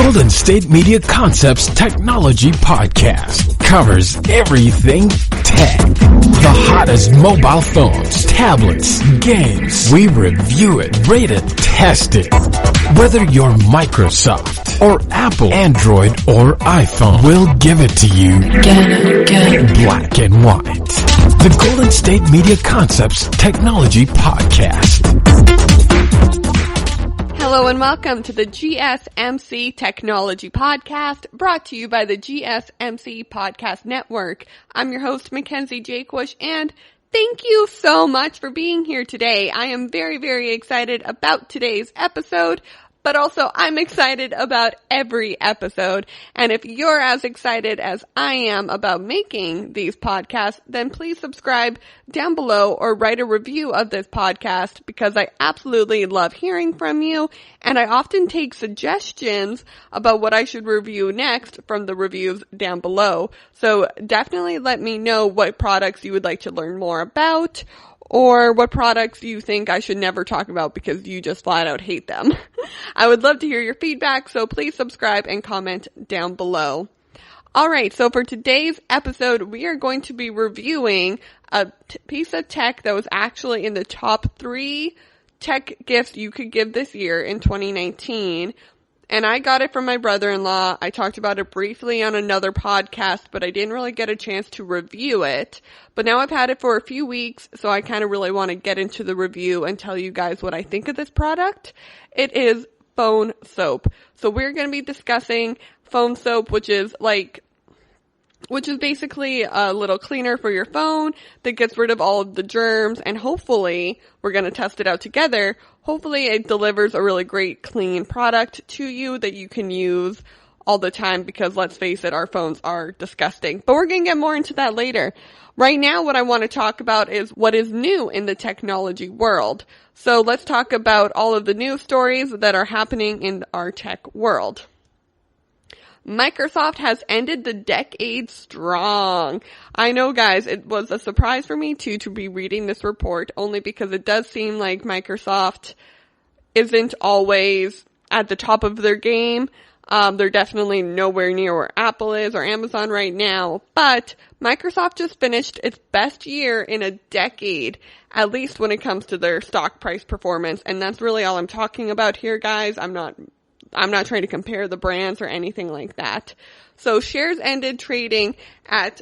Golden State Media Concepts Technology Podcast covers everything tech. The hottest mobile phones, tablets, games. We review it, rate it, test it. Whether you're Microsoft or Apple, Android or iPhone, we'll give it to you black and white. The Golden State Media Concepts Technology Podcast. Hello and welcome to the GSMC Technology Podcast, brought to you by the GSMC Podcast Network. I'm your host, Mackenzie, and thank you so much for being here today. I am very, very excited about today's episode, but also I'm excited about every episode. And if you're as excited as I am about making these podcasts, then please subscribe down below or write a review of this podcast, because I absolutely love hearing from you. And I often take suggestions about what I should review next from the reviews down below. So definitely let me know what products you would like to learn more about, or what products you think I should never talk about because you just flat out hate them. I would love to hear your feedback, so please subscribe and comment down below. Alright, so for today's episode, we are going to be reviewing a piece of tech that was actually in the top 3 tech gifts you could give this year in 2019. And I got it from my brother-in-law. I talked about it briefly on another podcast, but I didn't really get a chance to review it. But now I've had it for a few weeks, so I kind of really want to get into the review and tell you guys what I think of this product. It is phone soap. So we're going to be discussing phone soap, which is basically a little cleaner for your phone that gets rid of all of the germs, and hopefully, we're going to test it out together. Hopefully it delivers a really great clean product to you that you can use all the time, because let's face it, our phones are disgusting. But we're going to get more into that later. Right now, what I want to talk about is what is new in the technology world. So let's talk about all of the news stories that are happening in our tech world. Microsoft has ended the decade strong. I know, guys, it was a surprise for me too to be reading this report, only because it does seem like Microsoft isn't always at the top of their game. They're definitely nowhere near where Apple is or Amazon right now, but Microsoft just finished its best year in a decade, at least when it comes to their stock price performance, and that's really all I'm talking about here, guys. I'm not trying to compare the brands or anything like that. So shares ended trading at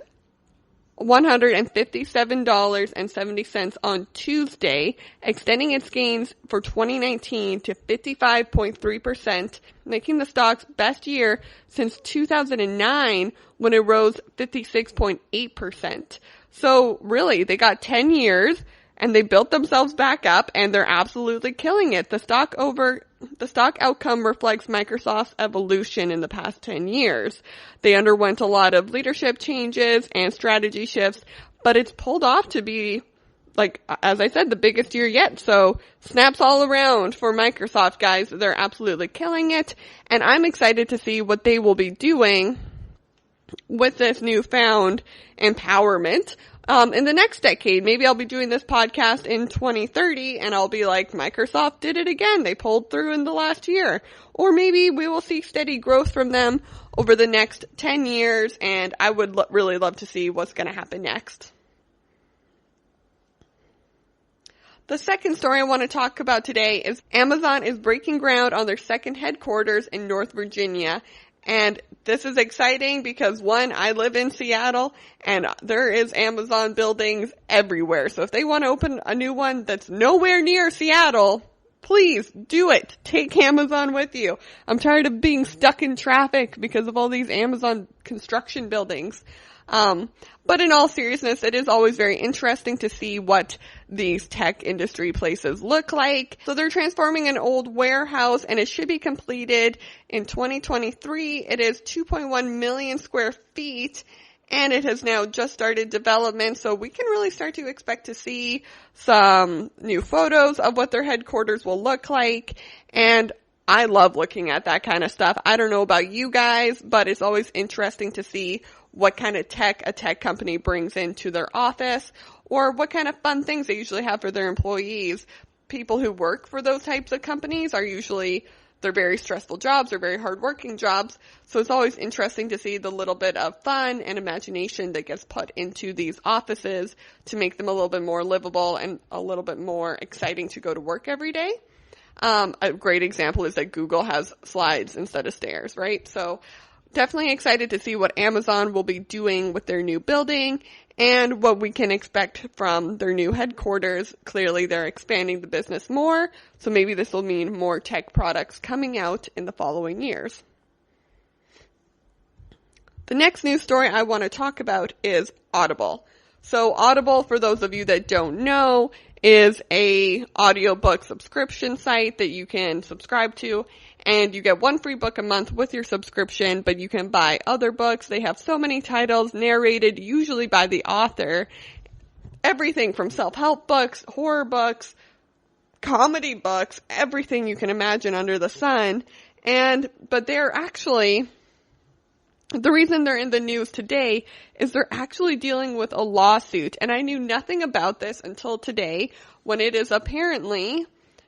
$157.70 on Tuesday, extending its gains for 2019 to 55.3%, making the stock's best year since 2009, when it rose 56.8%. So really, they got 10 years and they built themselves back up, and they're absolutely killing it. The stock outcome reflects Microsoft's evolution in the past 10 years. They underwent a lot of leadership changes and strategy shifts, but it's pulled off to be, like, as I said, the biggest year yet. So snaps all around for Microsoft, guys. They're absolutely killing it, and I'm excited to see what they will be doing with this newfound empowerment in the next decade. Maybe I'll be doing this podcast in 2030 and I'll be like, Microsoft did it again. They pulled through in the last year. Or maybe we will see steady growth from them over the next 10 years, and I would really love to see what's going to happen next. The second story I want to talk about today is Amazon is breaking ground on their second headquarters in North Virginia. And this is exciting because, one, I live in Seattle and there is Amazon buildings everywhere. So if they want to open a new one that's nowhere near Seattle, please do it. Take Amazon with you. I'm tired of being stuck in traffic because of all these Amazon construction buildings. But in all seriousness, it is always very interesting to see what these tech industry places look like. So they're transforming an old warehouse, and it should be completed in 2023. It is 2.1 million square feet, and it has now just started development. So we can really start to expect to see some new photos of what their headquarters will look like. And I love looking at that kind of stuff. I don't know about you guys, but it's always interesting to see what kind of tech a tech company brings into their office, or what kind of fun things they usually have for their employees. People who work for those types of companies are usually they're very stressful jobs, they're very hardworking jobs. So it's always interesting to see the little bit of fun and imagination that gets put into these offices to make them a little bit more livable and a little bit more exciting to go to work every day. A great example is that Google has slides instead of stairs, right? So definitely excited to see what Amazon will be doing with their new building and what we can expect from their new headquarters. Clearly, they're expanding the business more, so maybe this will mean more tech products coming out in the following years. The next news story I want to talk about is Audible. So Audible, for those of you that don't know, is a audiobook subscription site that you can subscribe to, and you get one free book a month with your subscription, but you can buy other books. They have so many titles narrated usually by the author. Everything from self-help books, horror books, comedy books, everything you can imagine under the sun. But they're actually, the reason they're in the news today is they're actually dealing with a lawsuit. And I knew nothing about this until today, when it is apparently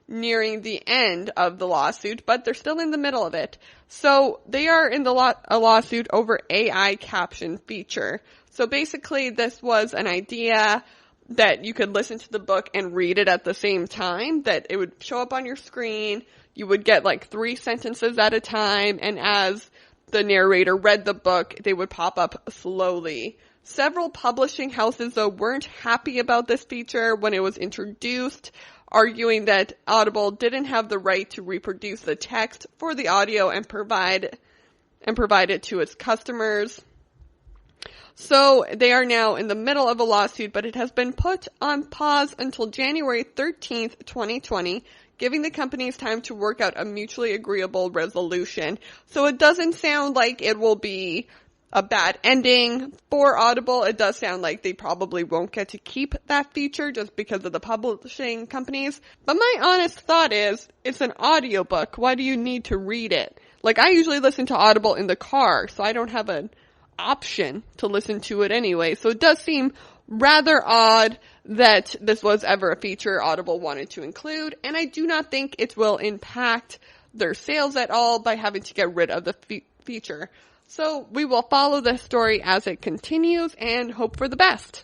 nearing the end of the lawsuit, but they're still in the middle of it. So they are in a lawsuit over AI caption feature. So basically this was an idea that you could listen to the book and read it at the same time, that it would show up on your screen. You would get like 3 sentences at a time, and as the narrator read the book, they would pop up slowly. Several publishing houses, though, weren't happy about this feature when it was introduced, arguing that Audible didn't have the right to reproduce the text for the audio and provide it to its customers. So they are now in the middle of a lawsuit, but it has been put on pause until January 13th, 2020, giving the companies time to work out a mutually agreeable resolution. So it doesn't sound like it will be a bad ending for Audible. It does sound like they probably won't get to keep that feature just because of the publishing companies. But my honest thought is, it's an audiobook. Why do you need to read it? Like, I usually listen to Audible in the car, so I don't have an option to listen to it anyway. So it does seem rather odd that this was ever a feature Audible wanted to include, and I do not think it will impact their sales at all by having to get rid of the feature. So we will follow this story as it continues and hope for the best.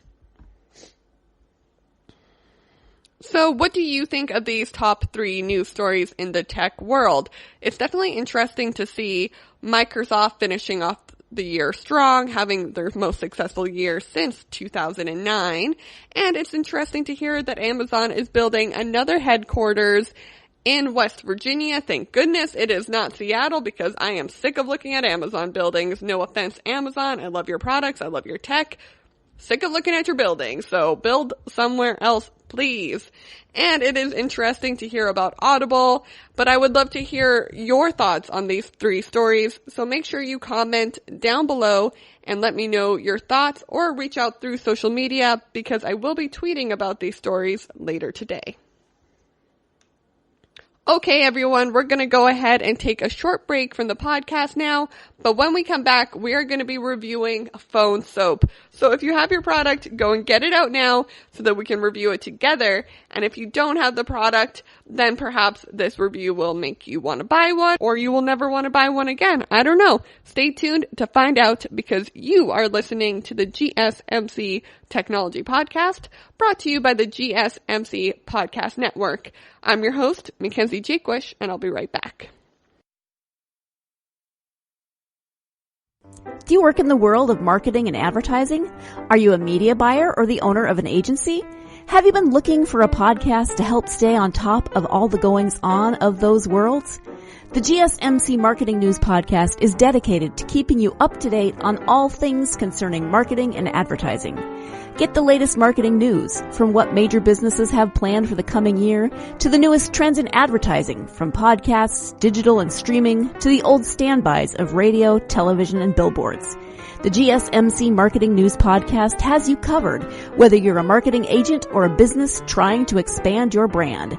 So what do you think of these top 3 news stories in the tech world? It's definitely interesting to see Microsoft finishing off the year strong, having their most successful year since 2009. And it's interesting to hear that Amazon is building another headquarters in West Virginia. Thank goodness it is not Seattle, because I am sick of looking at Amazon buildings. No offense, Amazon. I love your products. I love your tech. Sick of looking at your buildings. So build somewhere else, please. And it is interesting to hear about Audible, but I would love to hear your thoughts on these 3 stories. So make sure you comment down below and let me know your thoughts, or reach out through social media, because I will be tweeting about these stories later today. Okay, everyone, we're going to go ahead and take a short break from the podcast now, but when we come back, we are going to be reviewing phone soap. So if you have your product, go and get it out now so that we can review it together. And if you don't have the product, then perhaps this review will make you want to buy one, or you will never want to buy one again. I don't know. Stay tuned to find out, because you are listening to the GSMC Technology Podcast, brought to you by the GSMC Podcast Network. I'm your host, Mackenzie, and I'll be right back. Do you work in the world of marketing and advertising? Are you a media buyer or the owner of an agency? Have you been looking for a podcast to help stay on top of all the goings on of those worlds? The GSMC Marketing News Podcast is dedicated to keeping you up to date on all things concerning marketing and advertising. Get the latest marketing news, from what major businesses have planned for the coming year to the newest trends in advertising, from podcasts, digital and streaming, to the old standbys of radio, television, and billboards. The GSMC Marketing News Podcast has you covered, whether you're a marketing agent or a business trying to expand your brand.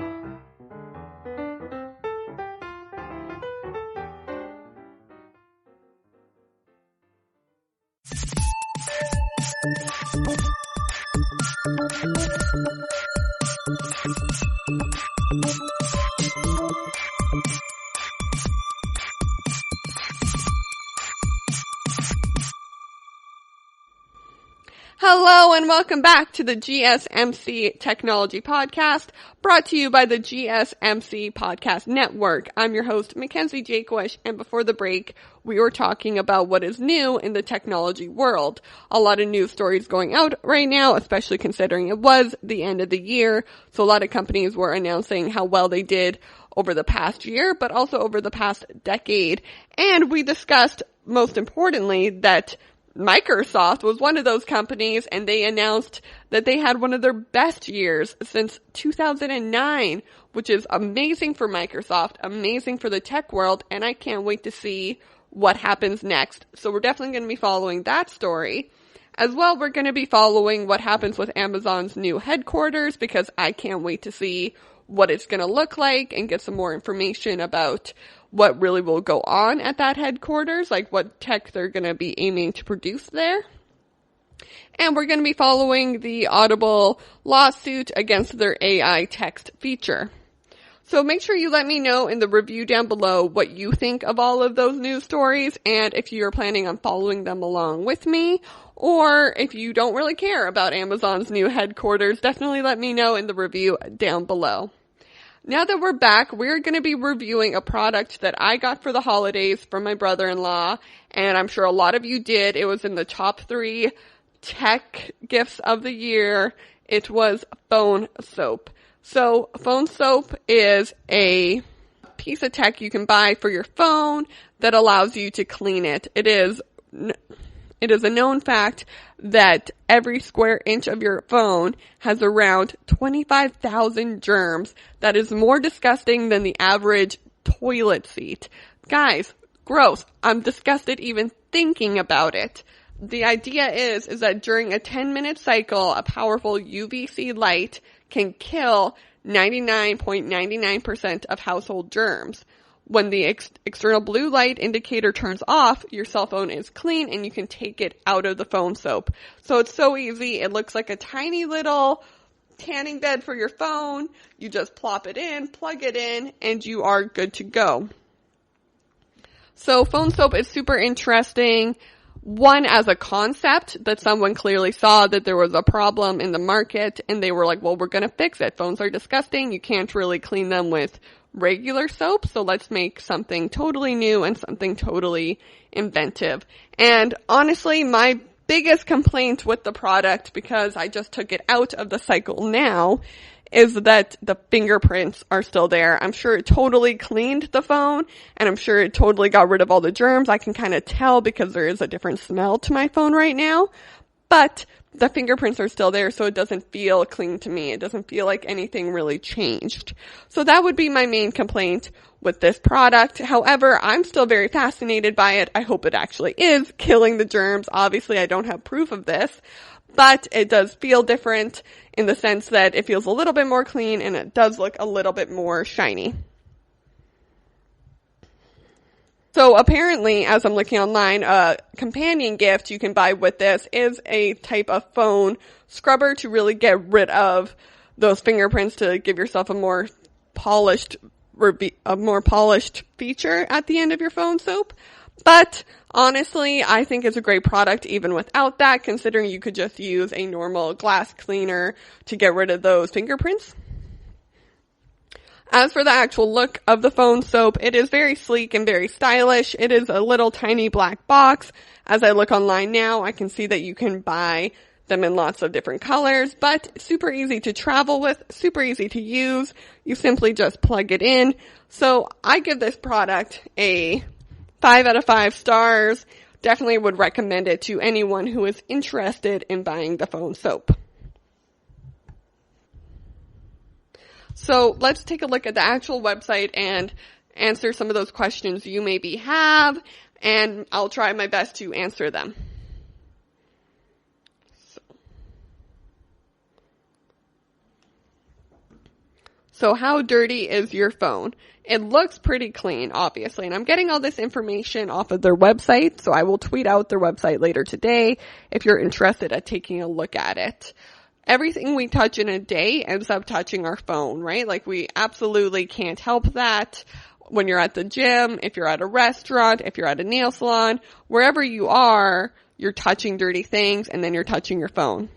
Hello and welcome back to the GSMC Technology Podcast, brought to you by the GSMC Podcast Network. I'm your host, Mackenzie Jakewish, and before the break, we were talking about what is new in the technology world. A lot of news stories going out right now, especially considering it was the end of the year, so a lot of companies were announcing how well they did over the past year, but also over the past decade. And we discussed, most importantly, that Microsoft was one of those companies, and they announced that they had one of their best years since 2009, which is amazing for Microsoft, amazing for the tech world, and I can't wait to see what happens next. So we're definitely going to be following that story. As well, we're going to be following what happens with Amazon's new headquarters, because I can't wait to see what it's going to look like and get some more information about what really will go on at that headquarters, like what tech they're going to be aiming to produce there. And we're going to be following the Audible lawsuit against their AI text feature. So make sure you let me know in the review down below what you think of all of those news stories, and if you're planning on following them along with me, or if you don't really care about Amazon's new headquarters, definitely let me know in the review down below. Now that we're back, we're going to be reviewing a product that I got for the holidays from my brother-in-law, and I'm sure a lot of you did. It was in the top 3 tech gifts of the year. It was phone soap. So phone soap is a piece of tech you can buy for your phone that allows you to clean it. It is a known fact that every square inch of your phone has around 25,000 germs. That is more disgusting than the average toilet seat. Guys, gross. I'm disgusted even thinking about it. The idea is that during a 10-minute cycle, a powerful UVC light can kill 99.99% of household germs. When the external blue light indicator turns off, your cell phone is clean and you can take it out of the phone soap. So it's so easy. It looks like a tiny little tanning bed for your phone. You just plop it in, plug it in, and you are good to go. So phone soap is super interesting. One, as a concept, that someone clearly saw that there was a problem in the market and they were like, well, we're going to fix it. Phones are disgusting. You can't really clean them with regular soap, so let's make something totally new and something totally inventive. And honestly, my biggest complaint with the product, because I just took it out of the cycle now, is that the fingerprints are still there. I'm sure it totally cleaned the phone, and I'm sure it totally got rid of all the germs. I can kind of tell because there is a different smell to my phone right now, but the fingerprints are still there, so it doesn't feel clean to me. It doesn't feel like anything really changed. So that would be my main complaint with this product. However, I'm still very fascinated by it. I hope it actually is killing the germs. Obviously, I don't have proof of this, but it does feel different in the sense that it feels a little bit more clean and it does look a little bit more shiny. So apparently, as I'm looking online, a companion gift you can buy with this is a type of phone scrubber to really get rid of those fingerprints, to give yourself a more polished feature at the end of your phone soap. But honestly, I think it's a great product even without that, considering you could just use a normal glass cleaner to get rid of those fingerprints. As for the actual look of the phone soap, it is very sleek and very stylish. It is a little tiny black box. As I look online now, I can see that you can buy them in lots of different colors, but super easy to travel with, super easy to use. You simply just plug it in. So I give this product a 5 out of 5 stars. Definitely would recommend it to anyone who is interested in buying the phone soap. So let's take a look at the actual website and answer some of those questions you maybe have, and I'll try my best to answer them. So how dirty is your phone? It looks pretty clean, obviously, and I'm getting all this information off of their website, so I will tweet out their website later today if you're interested at taking a look at it. Everything we touch in a day ends up touching our phone, right? Like, we absolutely can't help that. When you're at the gym, if you're at a restaurant, if you're at a nail salon, wherever you are you're touching dirty things and then you're touching your phone.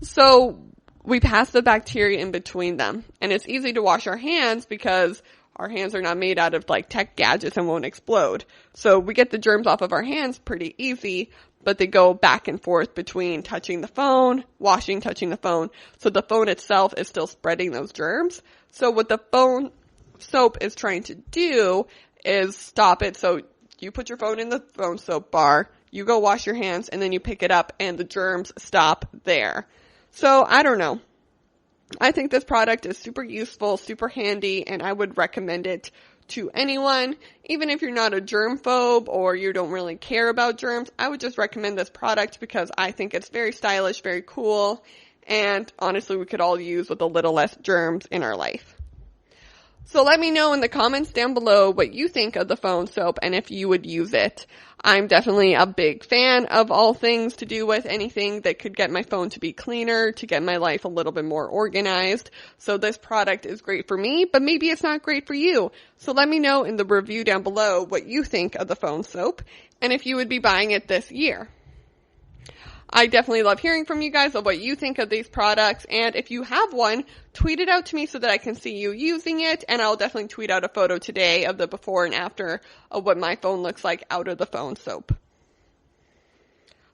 So we pass the bacteria in between them, and it's easy to wash our hands because our hands are not made out of like tech gadgets and won't explode. So we get the germs off of our hands pretty easy, but they go back and forth between touching the phone, washing, touching the phone. So the phone itself is still spreading those germs. So what the phone soap is trying to do is stop it. So you put your phone in the phone soap bar, you go wash your hands, and then you pick it up and the germs stop there. So I don't know. I think this product is super useful, super handy, and I would recommend it to anyone. Even if you're not a germphobe or you don't really care about germs, I would just recommend this product because I think it's very stylish, very cool, and honestly we could all use with a little less germs in our life. So let me know in the comments down below what you think of the phone soap and if you would use it. I'm definitely a big fan of all things to do with anything that could get my phone to be cleaner, to get my life a little bit more organized. So this product is great for me, but maybe it's not great for you. So let me know in the review down below what you think of the phone soap and if you would be buying it this year. I definitely love hearing from you guys of what you think of these products, and if you have one, tweet it out to me so that I can see you using it, and I'll definitely tweet out a photo today of the before and after of what my phone looks like out of the phone soap.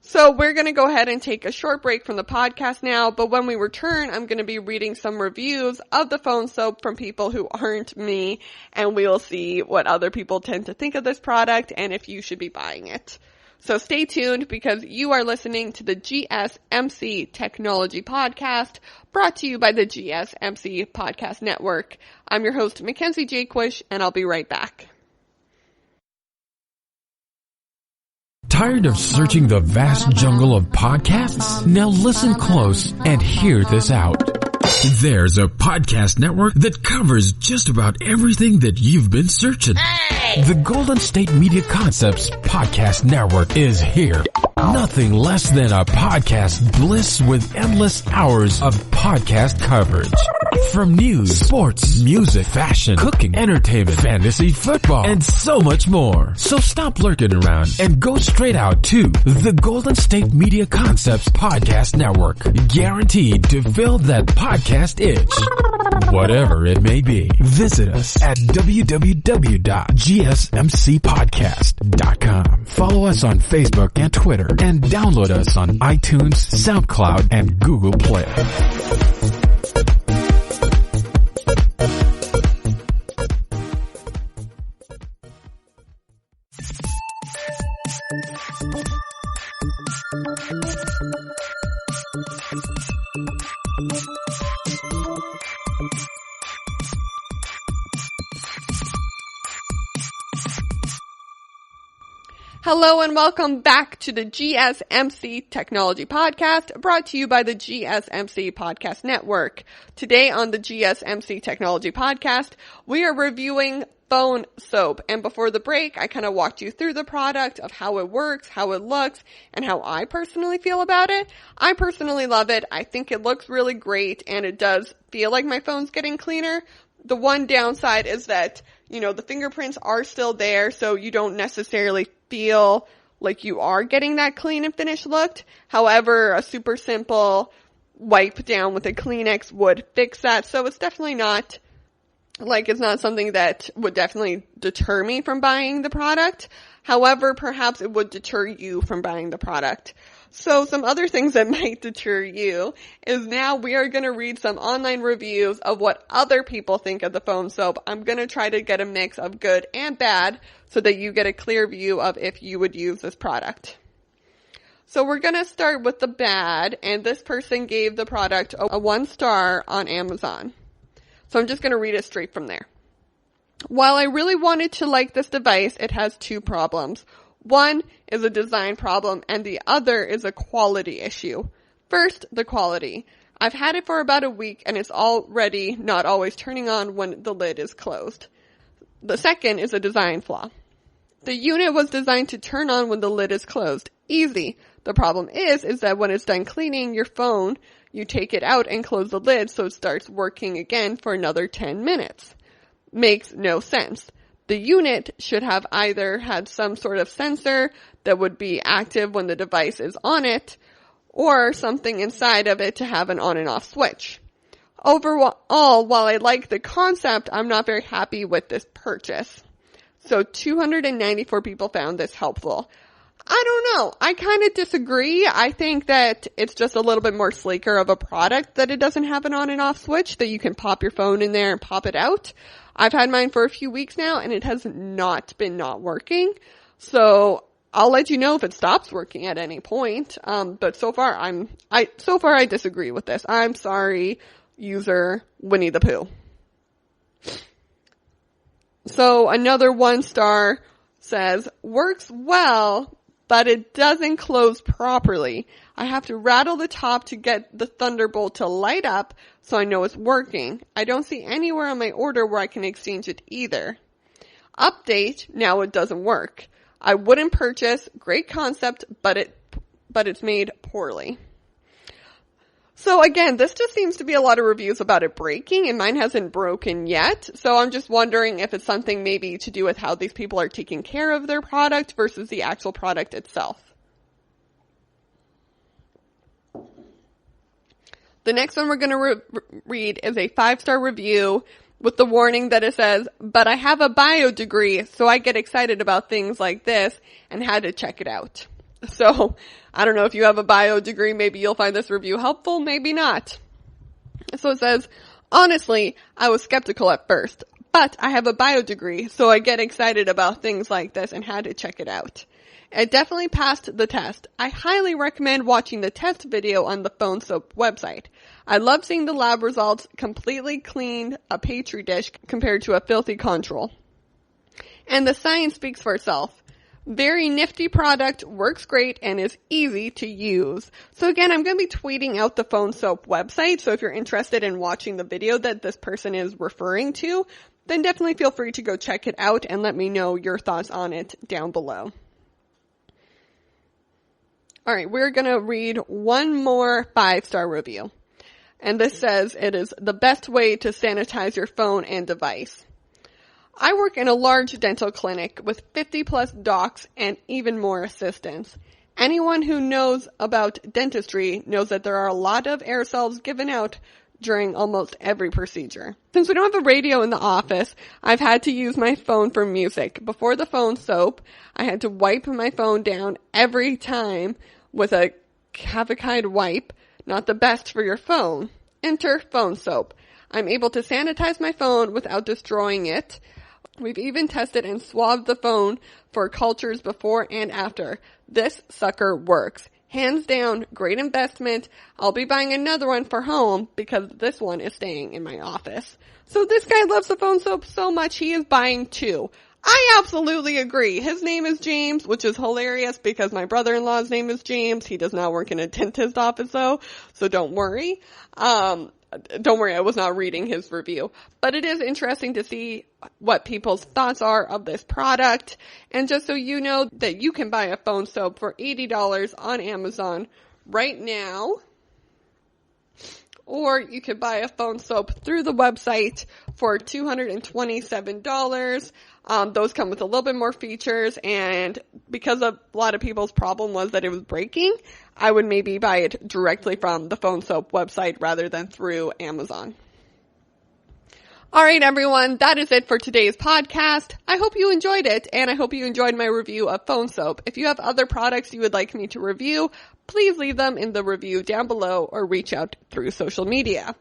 So we're going to go ahead and take a short break from the podcast now, but when we return, I'm going to be reading some reviews of the phone soap from people who aren't me, and we'll see what other people tend to think of this product and if you should be buying it. So stay tuned because you are listening to the GSMC Technology Podcast brought to you by the GSMC Podcast Network. I'm your host, Mackenzie Jaquish, and I'll be right back. Tired of searching the vast jungle of podcasts? Now listen close and hear this out. There's a podcast network that covers just about everything that you've been searching. Hey! The Golden State Media Concepts Podcast Network is here. Nothing less than a podcast bliss with endless hours of podcast coverage. From news, sports, music, fashion, cooking, entertainment, fantasy, football, and so much more. So stop lurking around and go straight out to the Golden State Media Concepts Podcast Network. Guaranteed to fill that podcast itch. Whatever it may be. Visit us at www.gsmcpodcast.com. Follow us on Facebook and Twitter and download us on iTunes, SoundCloud, and Google Play. Hello and welcome back to the GSMC Technology Podcast brought to you by the GSMC Podcast Network. Today on the GSMC Technology Podcast, we are reviewing phone soap. And before the break, I kind of walked you through the product of how it works, how it looks, and how I personally feel about it. I personally love it. I think it looks really great and it does feel like my phone's getting cleaner. The one downside is that, the fingerprints are still there, so you don't necessarily feel like you are getting that clean and finished look. However, a super simple wipe down with a Kleenex would fix that. So it's definitely not, it's not something that would definitely deter me from buying the product. However, perhaps it would deter you from buying the product. So some other things that might deter you is now we are going to read some online reviews of what other people think of the phone soap. I'm going to try to get a mix of good and bad so that you get a clear view of if you would use this product. So we're going to start with the bad, and this person gave the product a 1 star on Amazon. So I'm just going to read it straight from there. While I really wanted to like this device, it has 2 problems. One is a design problem and the other is a quality issue. First, the quality. I've had it for about a week and it's already not always turning on when the lid is closed. The second is a design flaw. The unit was designed to turn on when the lid is closed. Easy. The problem is that when it's done cleaning your phone, you take it out and close the lid so it starts working again for another 10 minutes. Makes no sense. The unit should have either had some sort of sensor that would be active when the device is on it, or something inside of it to have an on and off switch. Overall, while I like the concept, I'm not very happy with this purchase. So 294 people found this helpful. I don't know. I kind of disagree. I think that it's just a little bit more sleeker of a product that it doesn't have an on and off switch, that you can pop your phone in there and pop it out. I've had mine for a few weeks now and it has not been not working. So I'll let you know if it stops working at any point. But so far I disagree with this. I'm sorry, user Winnie the Pooh. So another 1-star says, works well, but it doesn't close properly. I have to rattle the top to get the Thunderbolt to light up so I know it's working. I don't see anywhere on my order where I can exchange it either. Update, now it doesn't work. I wouldn't purchase, great concept, but it's made poorly. So again, this just seems to be a lot of reviews about it breaking, and mine hasn't broken yet. So I'm just wondering if it's something maybe to do with how these people are taking care of their product versus the actual product itself. The next one we're going to read is a 5-star review with the warning that it says, but I have a bio degree, so I get excited about things like this and had to check it out. So, I don't know if you have a bio degree, maybe you'll find this review helpful, maybe not. So it says, honestly, I was skeptical at first, but I have a bio degree, so I get excited about things like this and had to check it out. It definitely passed the test. I highly recommend watching the test video on the Phone Soap website. I love seeing the lab results, completely cleaned, a petri dish compared to a filthy control. And the science speaks for itself. Very nifty product, works great, and is easy to use. So again, I'm going to be tweeting out the Phone Soap website, so if you're interested in watching the video that this person is referring to, then definitely feel free to go check it out and let me know your thoughts on it down below. Alright, we're going to read one more 5-star review. And this says, it is the best way to sanitize your phone and device. I work in a large dental clinic with 50 plus docs and even more assistants. Anyone who knows about dentistry knows that there are a lot of aerosols given out during almost every procedure. Since we don't have a radio in the office, I've had to use my phone for music. Before the Phone Soap, I had to wipe my phone down every time with a Cavicide wipe, not the best for your phone. Enter Phone Soap. I'm able to sanitize my phone without destroying it. We've even tested and swabbed the phone for cultures before and after. This sucker works. Hands down, great investment. I'll be buying another one for home because this one is staying in my office. So this guy loves the Phone Soap so much he is buying 2. I absolutely agree. His name is James, which is hilarious because my brother-in-law's name is James. He does not work in a dentist office though, so don't worry. Don't worry, I was not reading his review. But it is interesting to see what people's thoughts are of this product. And just so you know that you can buy a Phone Soap for $80 on Amazon right now. Or you could buy a Phone Soap through the website for $227. Those come with a little bit more features, and because a lot of people's problem was that it was breaking, I would maybe buy it directly from the Phone Soap website rather than through Amazon. Alright everyone, that is it for today's podcast. I hope you enjoyed it, and I hope you enjoyed my review of Phone Soap. If you have other products you would like me to review, please leave them in the review down below or reach out through social media.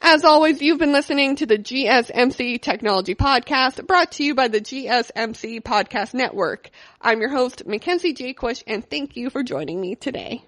As always, you've been listening to the GSMC Technology Podcast, brought to you by the GSMC Podcast Network. I'm your host, Mackenzie Jaquish, and thank you for joining me today.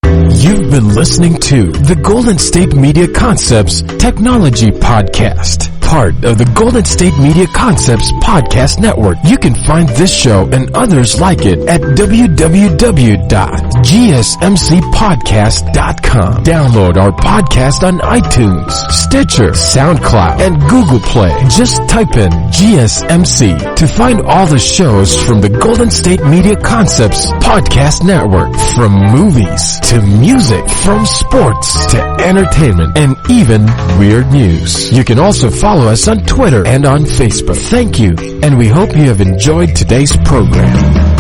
You've been listening to the Golden State Media Concepts Technology Podcast, part of the Golden State Media Concepts Podcast Network. You can find this show and others like it at www.gsmcpodcast.com. Download our podcast on iTunes, Stitcher, SoundCloud, and Google Play. Just type in GSMC to find all the shows from the Golden State Media Concepts Podcast Network, from movies to music, from sports to entertainment, and even weird news. You can also follow follow us on Twitter and on Facebook. Thank you, and we hope you have enjoyed today's program.